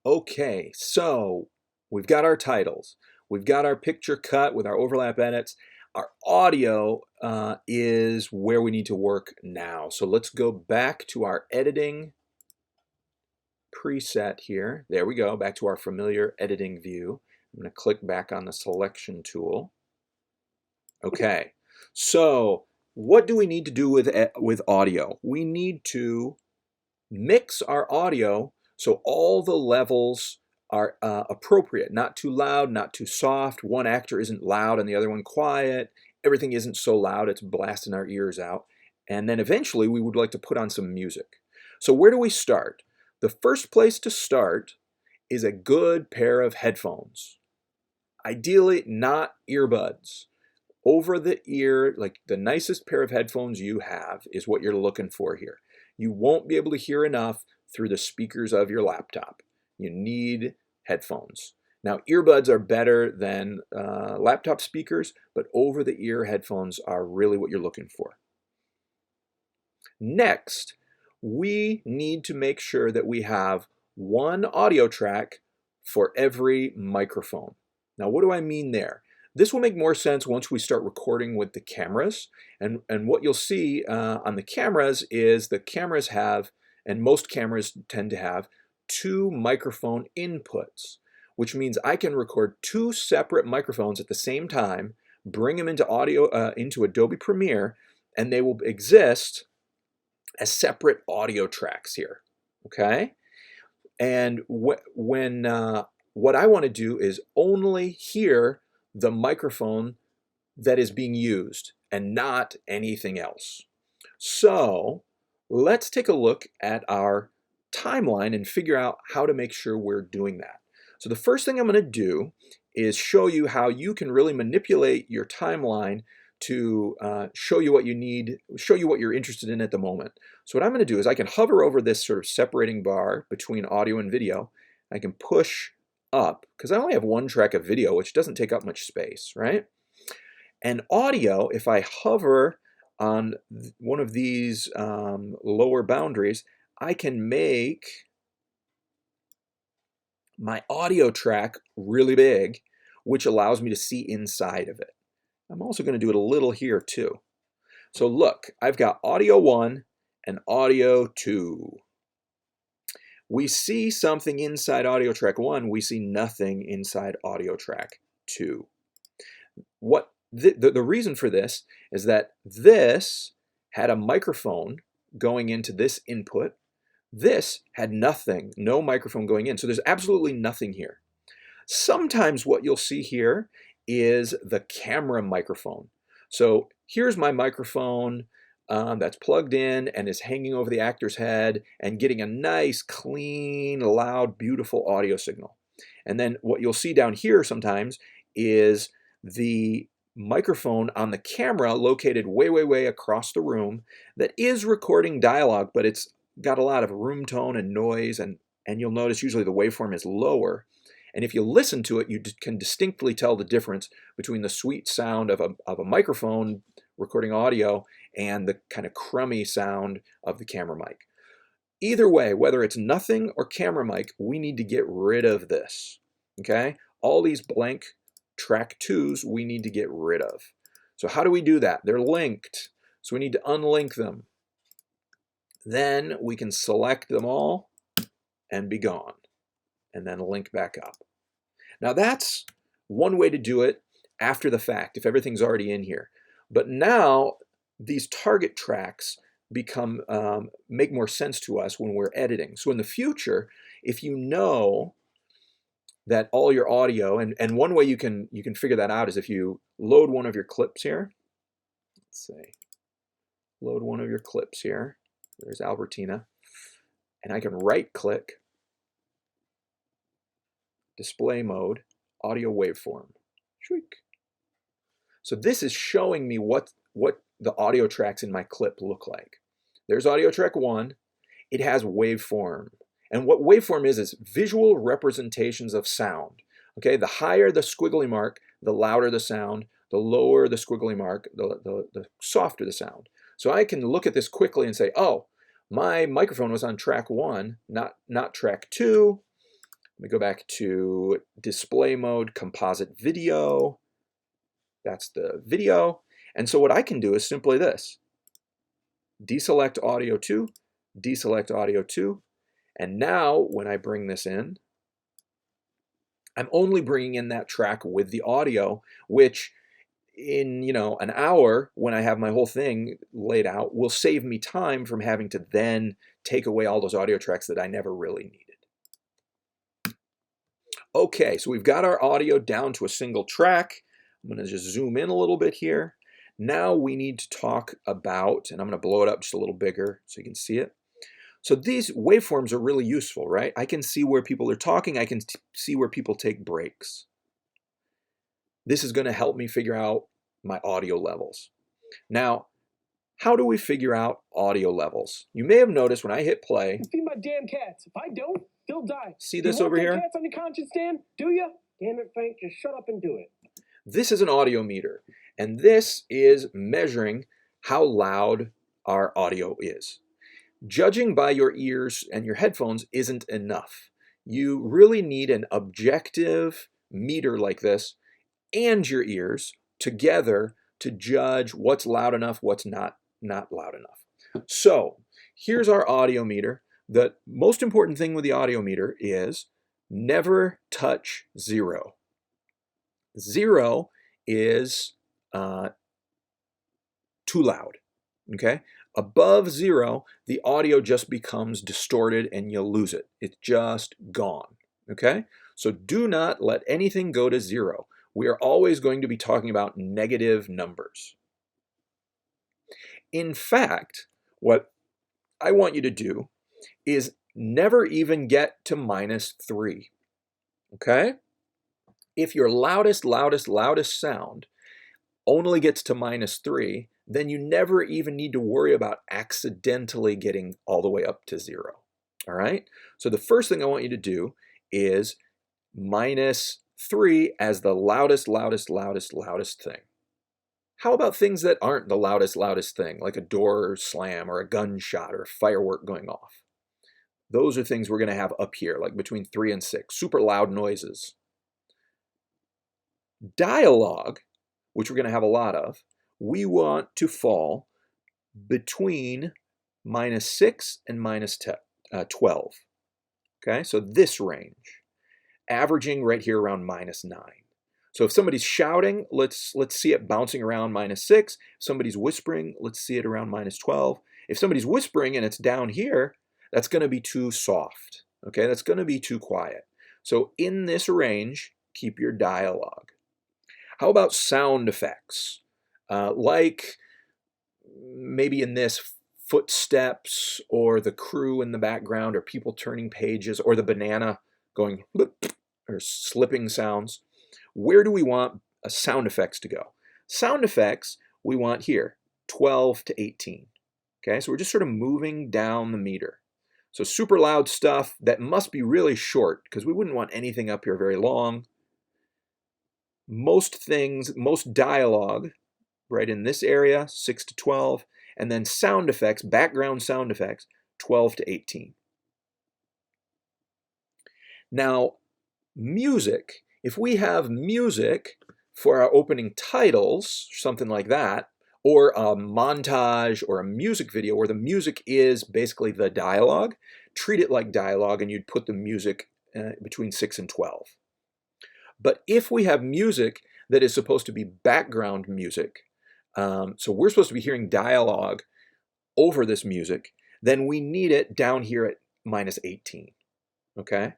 Okay, so we've got our titles. We've got our picture cut with our overlap edits. Our audio is where we need to work now. So let's go back to our editing preset here. There we go, back to our familiar editing view. I'm going to click back on the selection tool. Okay, so what do we need to do with audio? We need to mix our audio so all the levels are appropriate, not too loud, not too soft. One actor isn't loud and the other one quiet. Everything isn't so loud it's blasting our ears out. And then eventually we would like to put on some music. So where do we start? The first place to start is a good pair of headphones. Ideally not earbuds. Over the ear, like the nicest pair of headphones you have is what you're looking for here. You won't be able to hear enough through the speakers of your laptop. You need headphones. Now, earbuds are better than laptop speakers, but over-the-ear headphones are really what you're looking for. Next, we need to make sure that we have one audio track for every microphone. Now, what do I mean there? This will make more sense once we start recording with the cameras. And what you'll see on the cameras is the cameras have, and most cameras tend to have, two microphone inputs, which means I can record two separate microphones at the same time, bring them into into Adobe Premiere, and they will exist as separate audio tracks here. Okay? And what I want to do is only hear the microphone that is being used and not anything else. So let's take a look at our timeline and figure out how to make sure we're doing that. So the first thing I'm going to do is show you how you can really manipulate your timeline to show you what you need, show you what you're interested in at the moment. So what I'm going to do is I can hover over this sort of separating bar between audio and video. I can push up because I only have one track of video, which doesn't take up much space, right? And audio, if I hover on one of these lower boundaries, I can make my audio track really big, which allows me to see inside of it. I'm also going to do it a little here too. So look, I've got audio 1 and audio 2. We see something inside audio track 1, we see nothing inside audio track 2. What the reason for this is that this had a microphone going into this input. This had nothing, no microphone going in. So there's absolutely nothing here. Sometimes what you'll see here is the camera microphone. So here's my microphone that's plugged in and is hanging over the actor's head and getting a nice, clean, loud, beautiful audio signal. And then what you'll see down here sometimes is the microphone on the camera located way, way, way across the room that is recording dialogue, but it's got a lot of room tone and noise, and you'll notice usually the waveform is lower. And if you listen to it, you can distinctly tell the difference between the sweet sound of a microphone recording audio and the kind of crummy sound of the camera mic. Either way, whether it's nothing or camera mic, we need to get rid of this, okay? All these blank track 2s we need to get rid of. So how do we do that? They're linked, so we need to unlink them. Then we can select them all and be gone, and then link back up. Now that's one way to do it after the fact, if everything's already in here. But now these target tracks become make more sense to us when we're editing. So in the future, if you know that all your audio, and one way you can figure that out is if you load one of your clips here. Let's see, load one of your clips here. There's Albertina, and I can right click, display mode, audio waveform. Shriek. So this is showing me what the audio tracks in my clip look like. There's audio track 1. It has waveform. And what waveform is visual representations of sound. Okay, the higher the squiggly mark, the louder the sound. The lower the squiggly mark, the softer the sound. So I can look at this quickly and say, oh, my microphone was on track 1, not track 2. Let me go back to display mode, composite video. That's the video. And so what I can do is simply this. Deselect audio 2, deselect audio 2. And now when I bring this in, I'm only bringing in that track with the audio, which in an hour when I have my whole thing laid out will save me time from having to then take away all those audio tracks that I never really needed. Okay, so we've got our audio down to a single track. I'm going to just zoom in a little bit here. Now we need to talk about, and I'm going to blow it up just a little bigger so you can see it. So these waveforms are really useful, right? I can see where people are talking. I can see where people take breaks. This is going to help me figure out my audio levels. Now, how do we figure out audio levels? You may have noticed when I hit play. Feed my damn cats. If I don't, they'll die. See this over here? Cats on your conscience stand? Do you? Damn it, Frank, just shut up and do it. This is an audio meter, and this is measuring how loud our audio is. Judging by your ears and your headphones isn't enough. You really need an objective meter like this and your ears together to judge what's loud enough, what's not loud enough. So here's our audio meter. The most important thing with the audio meter is never touch 0. 0 is too loud, okay? Above 0, the audio just becomes distorted and you'll lose it. It's just gone, okay? So do not let anything go to 0. We are always going to be talking about negative numbers. In fact, what I want you to do is never even get to -3, okay? If your loudest sound only gets to -3, then you never even need to worry about accidentally getting all the way up to 0, all right? So the first thing I want you to do is -3 as the loudest thing. How about things that aren't the loudest thing, like a door slam or a gunshot or a firework going off? Those are things we're going to have up here, like between 3 and 6, super loud noises. Dialogue, which we're going to have a lot of, we want to fall between -6 and -12. Okay, so this range, averaging right here around -9. So if somebody's shouting, let's see it bouncing around -6. If somebody's whispering, let's see it around -12. If somebody's whispering and it's down here, that's going to be too soft. Okay, that's going to be too quiet. So in this range, keep your dialogue. How about sound effects? Like maybe in this, footsteps or the crew in the background or people turning pages or the banana going or slipping sounds. Where do we want sound effects to go? Sound effects we want here, 12 to 18. Okay, so we're just sort of moving down the meter. So super loud stuff that must be really short because we wouldn't want anything up here very long. Most things, most dialogue, right in this area, 6 to 12, and then sound effects, background sound effects, 12 to 18. Now, music, if we have music for our opening titles, something like that, or a montage or a music video where the music is basically the dialogue, treat it like dialogue and you'd put the music between 6 and 12. But if we have music that is supposed to be background music, so we're supposed to be hearing dialogue over this music, then we need it down here at -18, okay?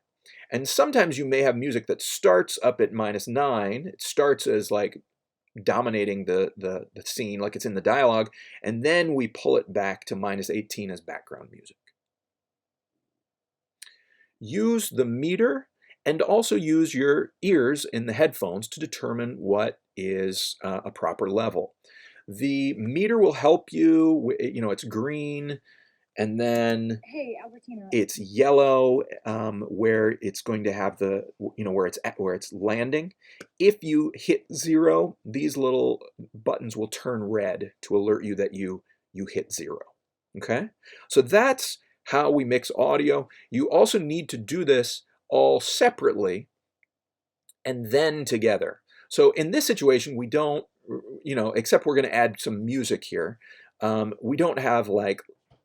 And sometimes you may have music that starts up at -9. It starts as like dominating the scene, like it's in the dialogue, and then we pull it back to -18 as background music. Use the meter and also use your ears in the headphones to determine what is a proper level. The meter will help you, it's green, and then it's yellow where it's going to have the, where it's landing. If you hit 0, these little buttons will turn red to alert you that you hit 0, okay? So that's how we mix audio. You also need to do this all separately and then together. So in this situation, we don't, except we're going to add some music here. We don't have like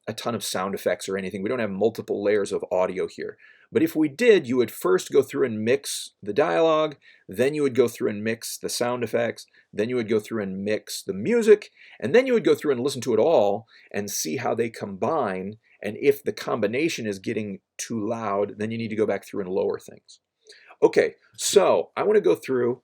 a ton of sound effects or anything. We don't have multiple layers of audio here. But if we did, you would first go through and mix the dialogue, then you would go through and mix the sound effects, then you would go through and mix the music, and then you would go through and listen to it all and see how they combine. And if the combination is getting too loud, then you need to go back through and lower things. Okay, so I want to go through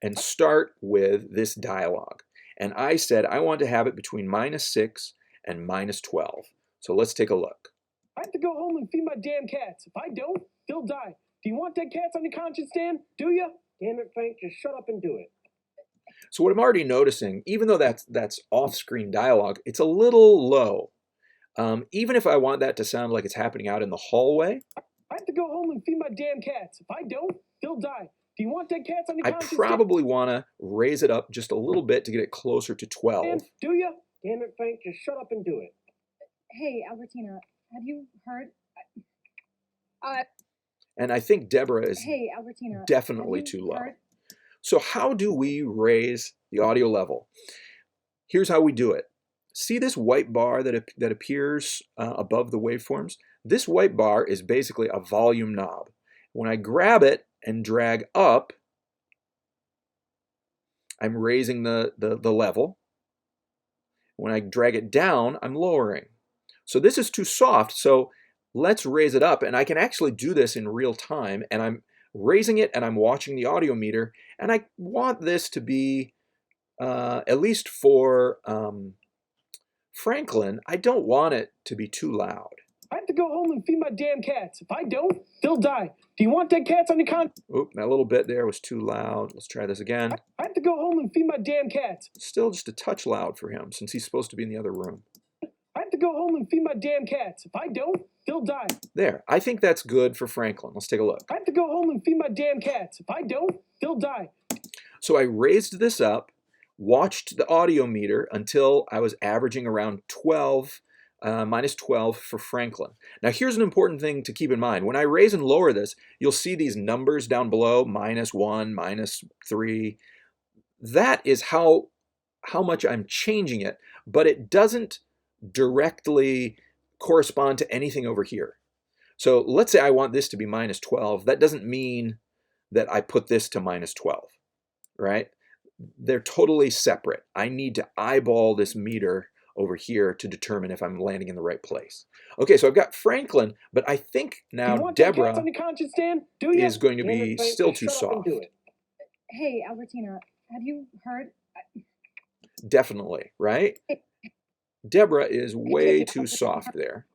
and start with this dialogue. And I said I want to have it between -6 and -12. So let's take a look. I have to go home and feed my damn cats. If I don't, they'll die. Do you want dead cats on your conscience, Dan? Do you? Damn it, Frank, just shut up and do it. So what I'm already noticing, even though that's off-screen dialogue, it's a little low. Even if I want that to sound like it's happening out in the hallway, I have to go home and feed my damn cats. If I don't, they'll die. Do you want dead cats on your I conscience? probably want to raise it up just a little bit to get it closer to 12. Dan, do you? Damn it, Frank, just shut up and do it. Hey, Albertina, have you heard? And I think Deborah is Hey, Albertina, definitely have you too low. heard? So how do we raise the audio level? Here's how we do it. See this white bar that appears above the waveforms? This white bar is basically a volume knob. When I grab it and drag up, I'm raising the level. When I drag it down, I'm lowering. So this is too soft, so let's raise it up. And I can actually do this in real time, and I'm raising it and I'm watching the audio meter, and I want this to be, at least for Franklin, I don't want it to be too loud. I have to go home and feed my damn cats. If I don't, they'll die. Do you want dead cats on your conscience? Oop, that little bit there was too loud. Let's try this again. I have to go home and feed my damn cats. Still just a touch loud for him, since he's supposed to be in the other room. I have to go home and feed my damn cats. If I don't, they'll die. There, I think that's good for Franklin. Let's take a look. I have to go home and feed my damn cats. If I don't, they'll die. So I raised this up, watched the audio meter until I was averaging around 12, -12 for Franklin. Now here's an important thing to keep in mind. When I raise and lower this, you'll see these numbers down below, -1, -3. That is how much I'm changing it, but it doesn't directly correspond to anything over here. So let's say I want this to be -12. That doesn't mean that I put this to -12, right? They're totally separate. I need to eyeball this meter over here to determine if I'm landing in the right place. Okay, so I've got Franklin, but I think now you want dead Deborah cats on your conscience, Dan? Do you? is going to Damn be it, Frank, still just too shut up and soft. do it. Hey, Albertina, have you heard? Definitely, right? Deborah is way too soft there.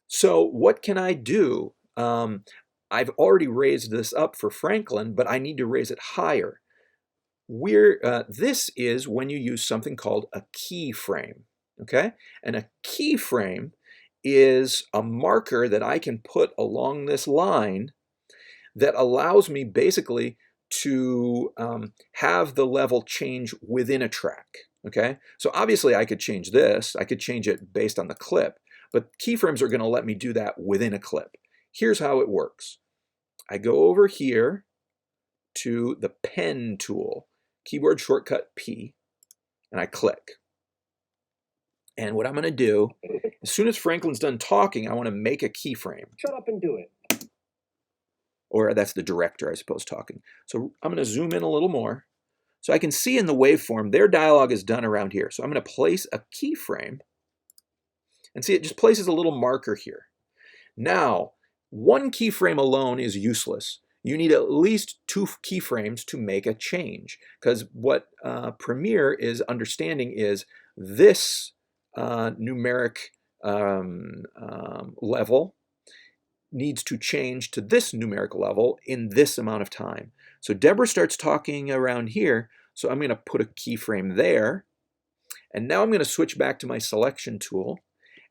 So what can I do? I've already raised this up for Franklin, but I need to raise it higher. This is when you use something called a keyframe, okay? And a keyframe is a marker that I can put along this line that allows me basically to have the level change within a track, okay? So obviously I could change this. I could change it based on the clip, but keyframes are going to let me do that within a clip. Here's how it works. I go over here to the pen tool, keyboard shortcut P, and I click. And what I'm going to do, as soon as Franklin's done talking, I want to make a keyframe. Shut up and do it. Or that's the director, I suppose, talking. So I'm going to zoom in a little more. So I can see in the waveform, their dialogue is done around here. So I'm going to place a keyframe. And see, it just places a little marker here. Now, one keyframe alone is useless. You need at least 2 keyframes to make a change. Because what Premiere is understanding is this numeric level needs to change to this numerical level in this amount of time. So Deborah starts talking around here, so I'm going to put a keyframe there. And now I'm going to switch back to my selection tool,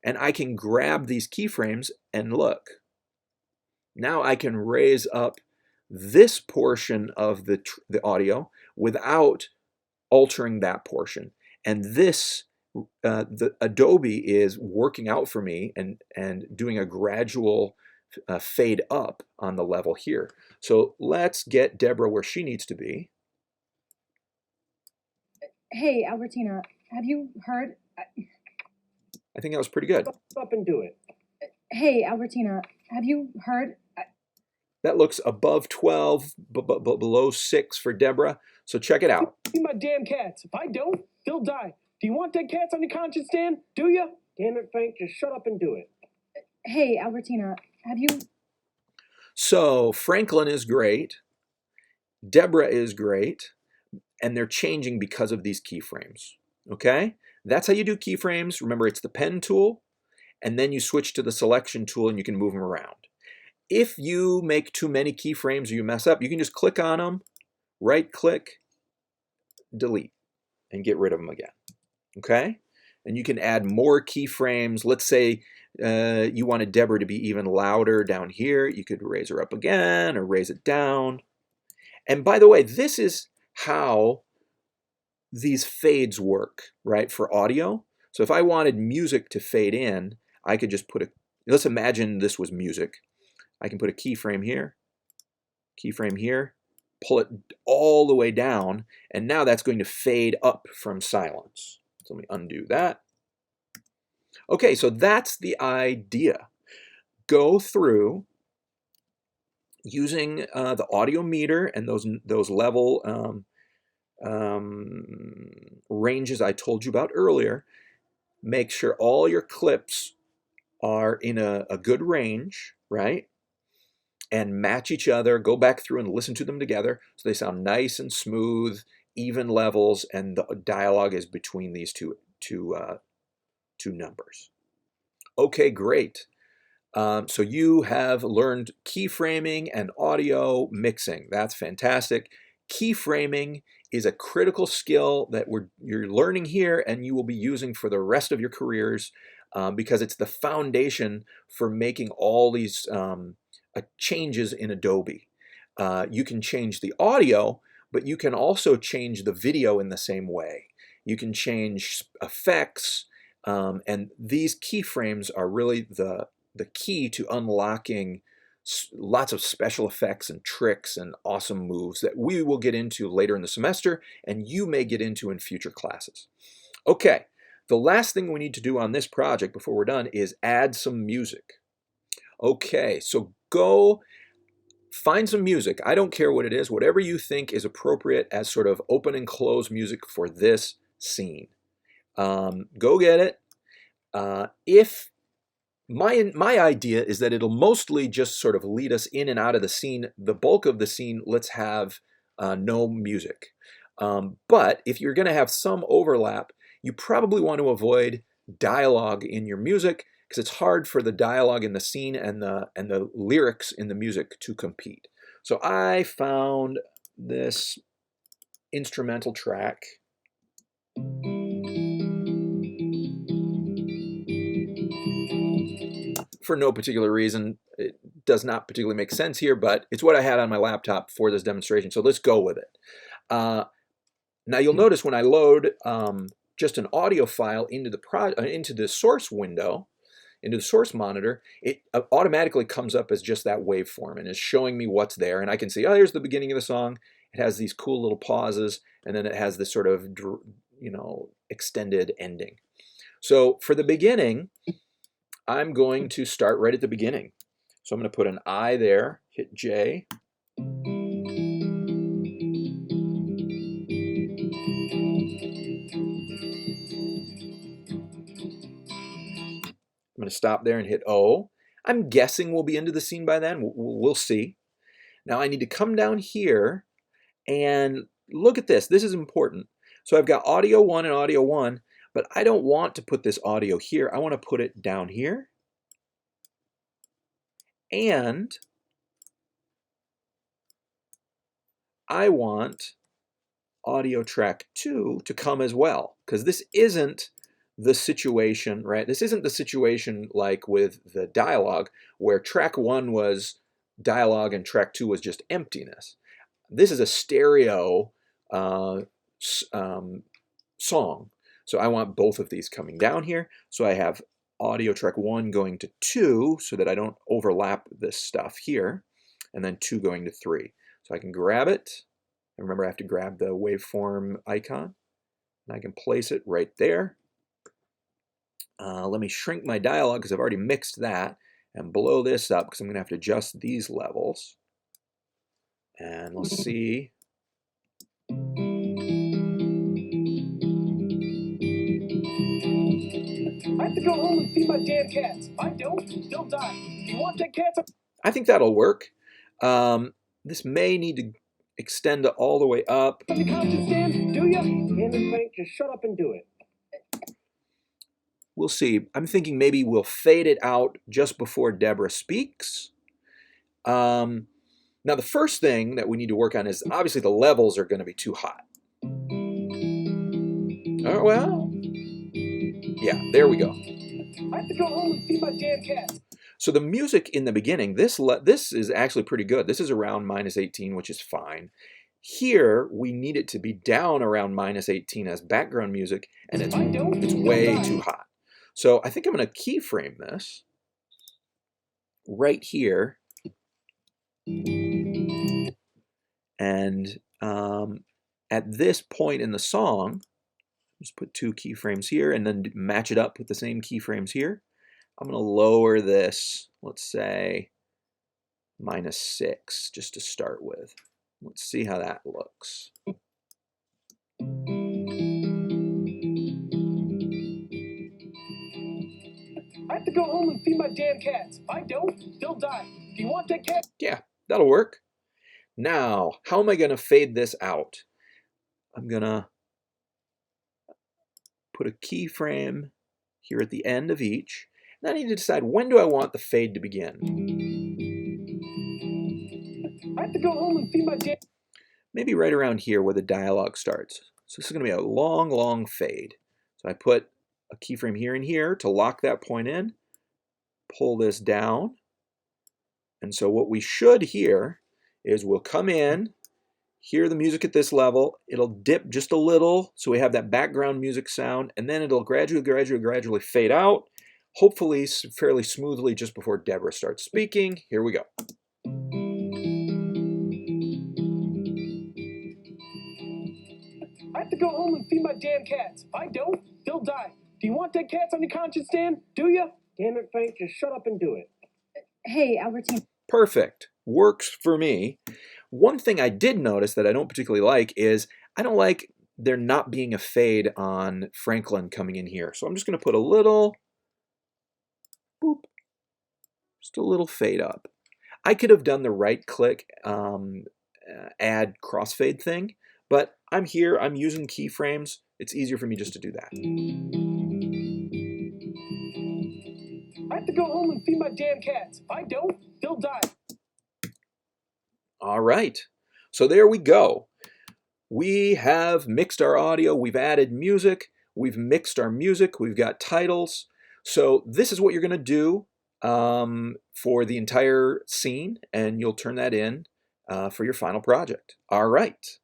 and I can grab these keyframes and look. Now I can raise up this portion of the audio without altering that portion. And this the Adobe is working out for me and doing a gradual fade up on the level here. So let's get Deborah where she needs to be. Hey, Albertina, have you heard? I think that was pretty good. Up and do it. Hey, Albertina, have you heard? That looks above 12, below 6 for Deborah. So check it out. Feed my damn cats. If I don't, they'll die. Do you want dead cats on your conscience, Dan? Do you? Damn it, Frank, just shut up and do it. Hey, Albertina, have you? So Franklin is great. Deborah is great. And they're changing because of these keyframes. Okay? That's how you do keyframes. Remember, it's the pen tool. And then you switch to the selection tool and you can move them around. If you make too many keyframes or you mess up, you can just click on them, right-click, delete, and get rid of them again. Okay? And you can add more keyframes. Let's say you wanted Deborah to be even louder down here. You could raise her up again or raise it down. And by the way, this is how these fades work, right, for audio. So if I wanted music to fade in, I could just put let's imagine this was music. I can put a keyframe here, pull it all the way down, and now that's going to fade up from silence. So let me undo that. Okay, so that's the idea. Go through using the audio meter and those level ranges I told you about earlier. Make sure all your clips are in a good range, right? And match each other, go back through and listen to them together so they sound nice and smooth, even levels, and the dialogue is between these two numbers. Okay, great. So you have learned keyframing and audio mixing. That's fantastic. Keyframing is a critical skill that you're learning here and you will be using for the rest of your careers because it's the foundation for making all these changes in Adobe. You can change the audio, but you can also change the video in the same way. You can change effects, and these keyframes are really the key to unlocking lots of special effects and tricks and awesome moves that we will get into later in the semester and you may get into in future classes. Okay, the last thing we need to do on this project before we're done is add some music. Okay, so go find some music. I don't care what it is, whatever you think is appropriate as sort of open and close music for this scene. Go get it. If my idea is that it'll mostly just sort of lead us in and out of the scene. The bulk of the scene, let's have no music. But if you're going to have some overlap, you probably want to avoid dialogue in your music because it's hard for the dialogue in the scene and the lyrics in the music to compete. So I found this instrumental track. For no particular reason. It does not particularly make sense here, but it's what I had on my laptop for this demonstration, so let's go with it. Now you'll notice when I load just an audio file into the source window, into the source monitor, it automatically comes up as just that waveform and is showing me what's there, and I can see, oh, here's the beginning of the song. It has these cool little pauses, and then it has this sort of, extended ending. So for the beginning, I'm going to start right at the beginning. So I'm going to put an I there, hit J. I'm going to stop there and hit O. I'm guessing we'll be into the scene by then. We'll see. Now I need to come down here and look at this. This is important. So I've got audio 1 and audio 1, but I don't want to put this audio here. I want to put it down here. And I want audio track 2 to come as well, because this isn't the situation, right? This isn't the situation like with the dialogue where track 1 was dialogue and track 2 was just emptiness. This is a stereo song. So I want both of these coming down here. So I have audio track 1 going to 2 so that I don't overlap this stuff here, and then 2 going to 3. So I can grab it. And remember, I have to grab the waveform icon, and I can place it right there. Let me shrink my dialog because I've already mixed that, and blow this up because I'm going to have to adjust these levels. And let's see. I have to go home and feed my damn cats. If I don't, they'll die. Do you want dead cats? I think that'll work. This may need to extend all the way up. On the conscience stand, do ya? Damn it, Frank, just shut up and do it. We'll see. I'm thinking maybe we'll fade it out just before Deborah speaks. Now, the first thing that we need to work on is obviously the levels are going to be too hot. Oh, well, yeah, there we go. I have to go home and feed my damn cats. So the music in the beginning, this is actually pretty good. This is around -18, which is fine. Here, we need it to be down around -18 as background music, and it's way too hot. So I think I'm going to keyframe this right here. And at this point in the song, just put 2 keyframes here and then match it up with the same keyframes here. I'm going to lower this, let's say, -6, just to start with. Let's see how that looks. I have to go home and feed my damn cats. If I don't, they'll die. Do you want dead cats? Yeah, that'll work. Now, how am I going to fade this out? I'm going to put a keyframe here at the end of each. And I need to decide, when do I want the fade to begin? I have to go home and feed my damn... Maybe right around here where the dialogue starts. So this is going to be a long, long fade. So I put a keyframe here and here to lock that point in. Pull this down. And so what we should hear is we'll come in, hear the music at this level. It'll dip just a little, so we have that background music sound, and then it'll gradually fade out, hopefully fairly smoothly just before Deborah starts speaking. Here we go. I have to go home and feed my damn cats. If I don't, they'll die. Do you want dead cats on your conscience stand? Do ya? Damn it, Frank, just shut up and do it. Hey, Albertina. Perfect. Works for me. One thing I did notice that I don't particularly like is I don't like there not being a fade on Franklin coming in here. So I'm just going to put a little, boop, just a little fade up. I could have done the right-click add crossfade thing, but I'm here, I'm using keyframes. It's easier for me just to do that. I have to go home and feed my damn cats. If I don't, they'll die. All right, so there we go. We have mixed our audio, we've added music, we've mixed our music, we've got titles. So this is what you're going to do for the entire scene, and you'll turn that in for your final project. All right.